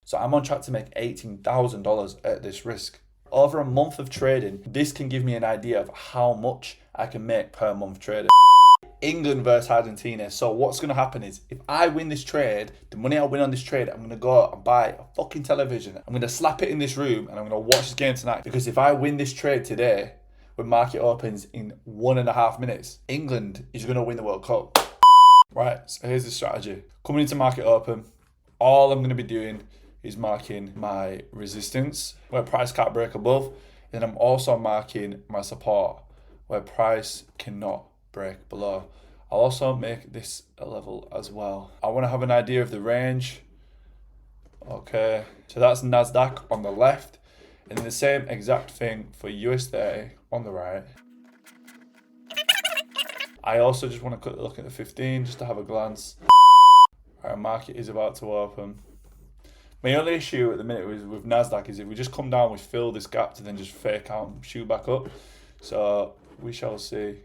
So I'm on track to make $18,000 at this risk. Over a month of trading, this can give me an idea of how much I can make per month trading. England versus Argentina. So what's going to happen is, if I win this trade, the money I win on this trade, I'm going to go out and buy a fucking television. I'm going to slap it in this room and I'm going to watch this game tonight. Because if I win this trade today, when market opens in 1.5 minutes, England is going to win the World Cup. Right, so here's the strategy. Coming into market open, all I'm going to be doing is marking my resistance, where price can't break above. And I'm also marking my support, where price cannot break below. I'll also make this a level as well. I want to have an idea of the range. Okay, so that's NASDAQ on the left, and then the same exact thing for US30 on the right. I also just want to quickly look at the 15 just to have a glance. Our market is about to open. My only issue at the minute with NASDAQ is if we just come down, we fill this gap to then just fake out and shoot back up. So we shall see.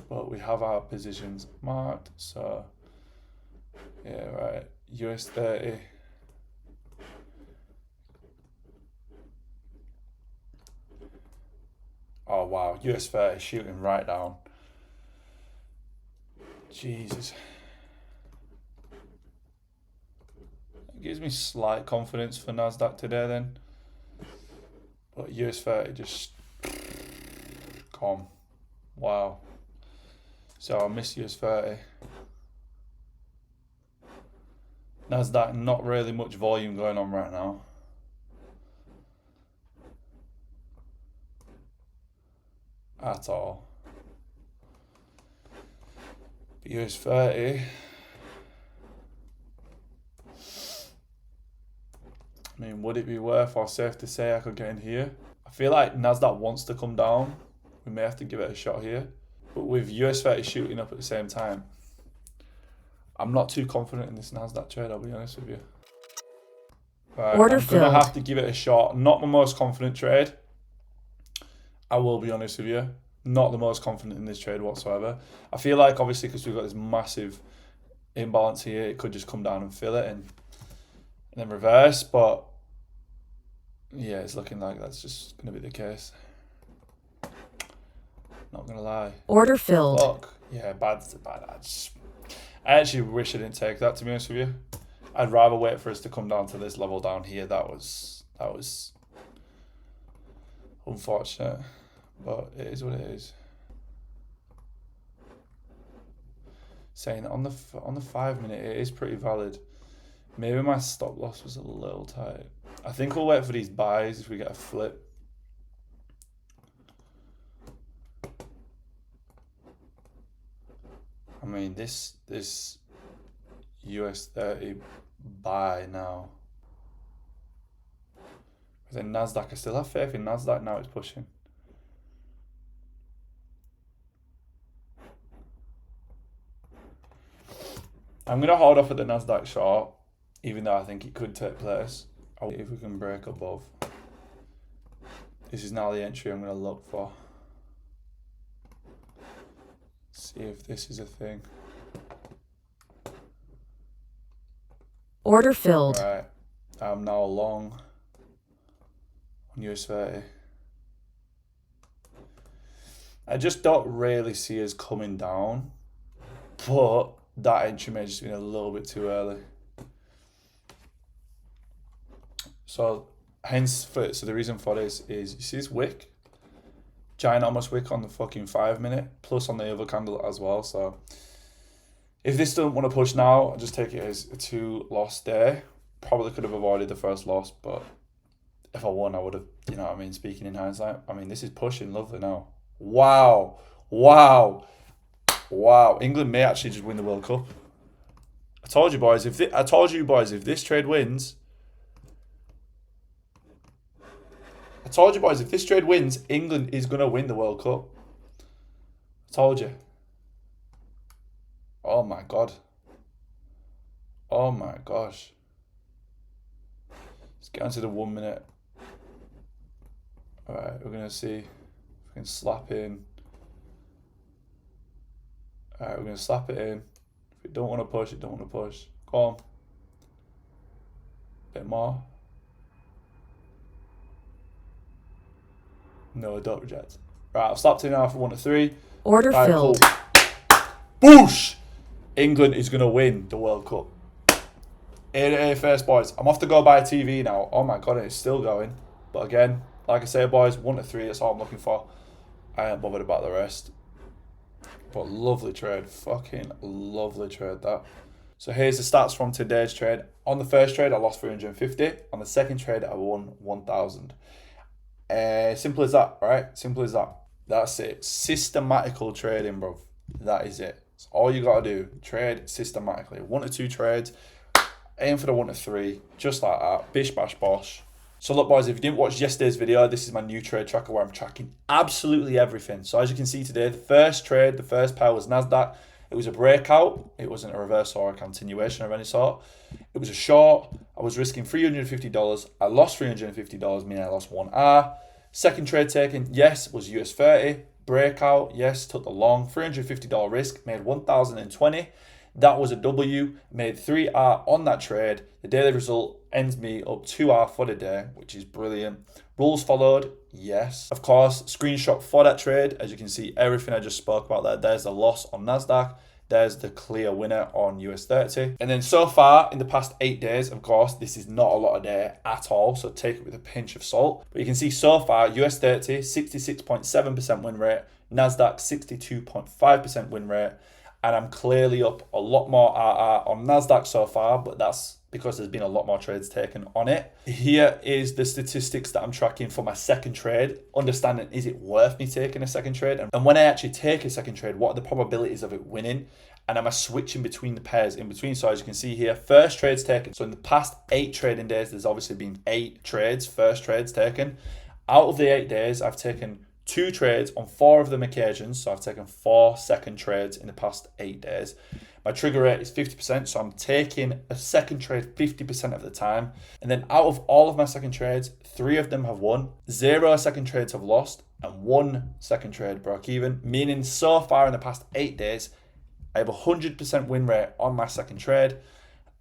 But we have our positions marked. So yeah, right. US30. Oh wow, US30 shooting right down. Jesus. It gives me slight confidence for NASDAQ today then. But US30 just calm. Wow. So I miss US30. NASDAQ, not really much volume going on right now. At all. But US30. I mean, would it be worth or safe to say I could get in here? I feel like NASDAQ wants to come down. We may have to give it a shot here. But with US30 shooting up at the same time, I'm not too confident in this NASDAQ trade, I'll be honest with you. Right, Order I'm filled. going to have to give it a shot. Not my most confident trade. I will be honest with you. Not the most confident in this trade whatsoever. I feel like, obviously, because we've got this massive imbalance here, it could just come down and fill it and then reverse. But yeah, it's looking like that's just going to be the case. Not going to lie. Order filled. Fuck. Yeah, bad. I actually wish I didn't take that, to be honest with you. I'd rather wait for us to come down to this level down here. That was unfortunate, but it is what it is. Saying on the 5 minute, it is pretty valid. Maybe my stop loss was a little tight. I think we'll wait for these buys if we get a flip. I mean, this US30 buy now. Then NASDAQ, I still have faith in NASDAQ now, it's pushing. I'm going to hold off at the NASDAQ short, even though I think it could take place. I'll see if we can break above. This is now the entry I'm going to look for. See if this is a thing. Order filled. Right, I'm now long on US30. I just don't really see us coming down, but that entry may just been a little bit too early. So the reason for this is, you see this wick? Ginormous wick on the fucking 5 minute, plus on the other candle as well. So if this doesn't want to push now, I'll just take it as a 2 loss day. Probably could have avoided the first loss, but if I won, I would have, you know what I mean, speaking in hindsight. I mean, this is pushing lovely now. Wow. England may actually just win the World Cup. I told you boys, if this trade wins, England is going to win the World Cup. I told you. Oh my God. Oh my gosh. Let's get onto the 1 minute. Alright, we're going to see if we can slap in. Alright, we're going to slap it in. If it don't want to push, it don't want to push. Go on. bit more. No, don't reject. Right, I've slapped in now for 1 to 3. Order Right, filled. cool. Boosh! England is going to win the World Cup. A first, boys. I'm off to go buy a TV now. Oh my god, it's still going. But again, like I say, boys, 1 to 3, that's all I'm looking for. I ain't bothered about the rest. But lovely trade. Fucking lovely trade, that. So here's the stats from today's trade. On the first trade, I lost 350. On the second trade, I won 1,000. Simple as that, right? Simple as that. That's it. Systematical trading, bro. That is it. It's all you got to do. Trade systematically. 1 to 2 trades. Aim for the 1 to 3. Just like that. Bish, bash, bosh. So look, boys, if you didn't watch yesterday's video, this is my new trade tracker where I'm tracking absolutely everything. So as you can see today, the first trade, the first pair was NASDAQ. It was a breakout. It wasn't a reversal or a continuation of any sort. It was a short. I was risking $350. I lost $350, meaning I lost 1R. Second trade taken, yes, was US 30. Breakout, yes, took the long. $350 risk, made 1,020. That was a W, made 3R on that trade. The daily result ends me up 2R for the day, which is brilliant. Rules followed, yes. Of course, screenshot for that trade. As you can see, everything I just spoke about there. There's the loss on NASDAQ. There's the clear winner on US 30. And then so far, in the past 8 days, of course, this is not a lot of day at all, so take it with a pinch of salt. But you can see so far, US 30, 66.7% win rate. NASDAQ, 62.5% win rate. And I'm clearly up a lot more RR on NASDAQ so far, but that's because there's been a lot more trades taken on it. Here is the statistics that I'm tracking for my second trade, understanding is it worth me taking a second trade? And when I actually take a second trade, what are the probabilities of it winning? And am I switching between the pairs in between? So as you can see here, first trades taken. So in the past 8 trading days, there's obviously been 8 trades, first trades taken. Out of the 8 days, I've taken 2 trades on 4 of them occasions. So I've taken 4 second trades in the past 8 days. My trigger rate is 50%, so I'm taking a second trade 50% of the time. And then out of all of my second trades, 3 of them have won, 0 second trades have lost, and 1 second trade broke even. Meaning so far in the past 8 days, I have a 100% win rate on my second trade.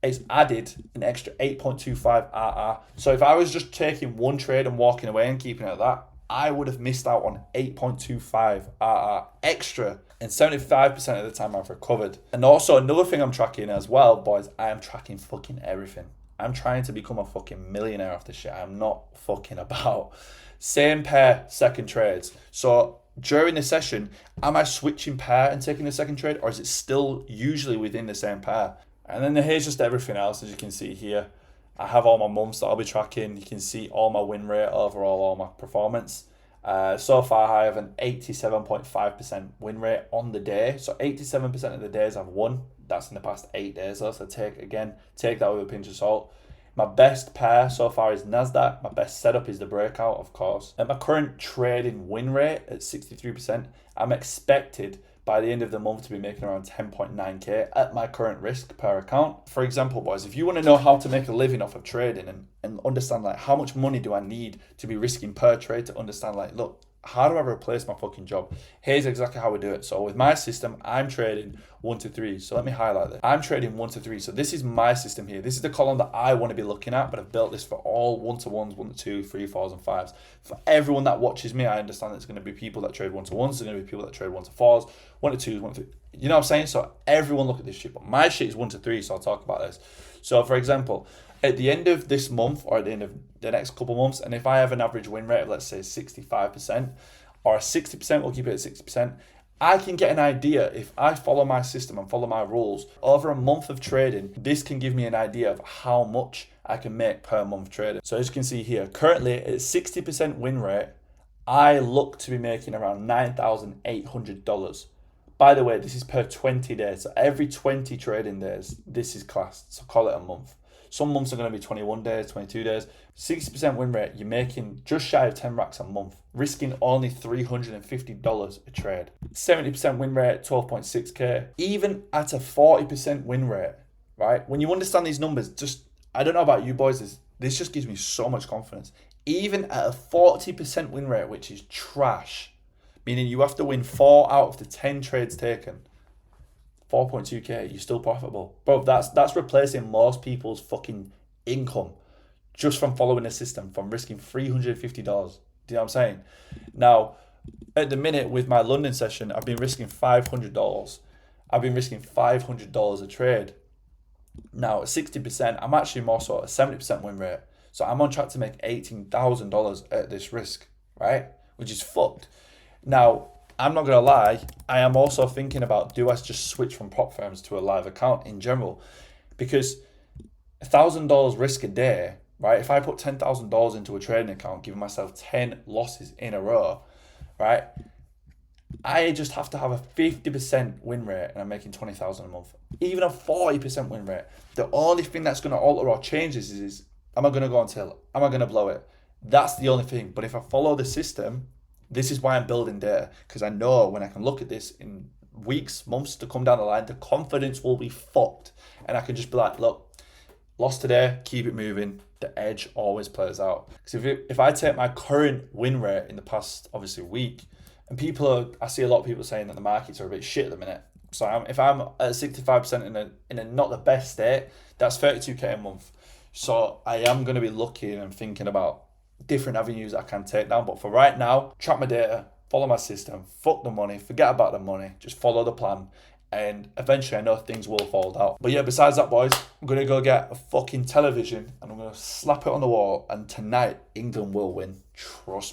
It's added an extra 8.25 RR. So if I was just taking 1 trade and walking away and keeping it at that, I would have missed out on 8.25 RR extra, and 75% of the time I've recovered. And also another thing I'm tracking as well, boys, I am tracking fucking everything. I'm trying to become a fucking millionaire off this shit. I'm not fucking about. Same pair, second trades. So during the session, am I switching pair and taking a second trade, or is it still usually within the same pair? And then here's just everything else, as you can see here. I have all my months that I'll be tracking. You can see all my win rate overall, all my performance. So far, I have an 87.5% win rate on the day. So 87% of the days I've won. That's in the past 8 days though. So take that with a pinch of salt. My best pair so far is NASDAQ. My best setup is the breakout, of course. At my current trading win rate at 63%, I'm expected by the end of the month to be making around 10.9k at my current risk per account. For example, boys, if you want to know how to make a living off of trading and understand like how much money do I need to be risking per trade to understand like, look, how do I replace my fucking job? Here's exactly how we do it. So with my system, I'm trading 1 to 3. So let me highlight this. I'm trading 1 to 3. So this is my system here. This is the column that I want to be looking at, but I've built this for all 1 to 1s, 1 to 2, 3, 4s, and 5s. For everyone that watches me, I understand there's going to be people that trade 1 to 1s, there's going to be people that trade 1 to 4s, 1 to 2s, 1 to 3. You know what I'm saying? So everyone look at this shit. But my shit is 1 to 3, so I'll talk about this. So for example, at the end of this month or at the end of the next couple months, and if I have an average win rate of, let's say, 65%, or 60%, we'll keep it at 60%, I can get an idea if I follow my system and follow my rules. Over a month of trading, this can give me an idea of how much I can make per month trading. So as you can see here, currently at 60% win rate, I look to be making around $9,800. By the way, this is per 20 days. So every 20 trading days, this is classed. So call it a month. Some months are going to be 21 days, 22 days. 60% win rate, you're making just shy of 10 racks a month, risking only $350 a trade. 70% win rate, 12.6k. Even at a 40% win rate, right? When you understand these numbers, just, I don't know about you boys, this just gives me so much confidence. Even at a 40% win rate, which is trash, meaning you have to win 4 out of the 10 trades taken, 4.2k, you're still profitable. Bro, that's replacing most people's fucking income. just from following the system, from risking $350. Do you know what I'm saying? Now, at the minute with my London session, I've been risking $500. I've been risking $500 a trade. Now at 60%, I'm actually more so at a 70% win rate. So I'm on track to make $18,000 at this risk, right? Which is fucked. Now, I'm not gonna lie, I am also thinking about, do I just switch from prop firms to a live account in general? Because $1,000 risk a day, right? If I put $10,000 into a trading account, giving myself 10 losses in a row, right? I just have to have a 50% win rate and I'm making 20,000 a month. Even a 40% win rate. The only thing that's going to alter or change this is, am I going to go on till? Am I going to blow it? That's the only thing. But if I follow the system, this is why I'm building data, because I know when I can look at this in weeks, months to come down the line, the confidence will be fucked. And I can just be like, look, lost today, keep it moving. The edge always plays out. Because if I take my current win rate in the past, obviously, week, and I see a lot of people saying that the markets are a bit shit at the minute. So if I'm at 65% in a not the best state, that's 32k a month. So I am going to be looking and thinking about different avenues I can take down. But for right now, track my data, follow my system, fuck the money, forget about the money, just follow the plan. And eventually I know things will fall out. But yeah, besides that, boys, I'm going to go get a fucking television and I'm going to slap it on the wall. And tonight, England will win. Trust me.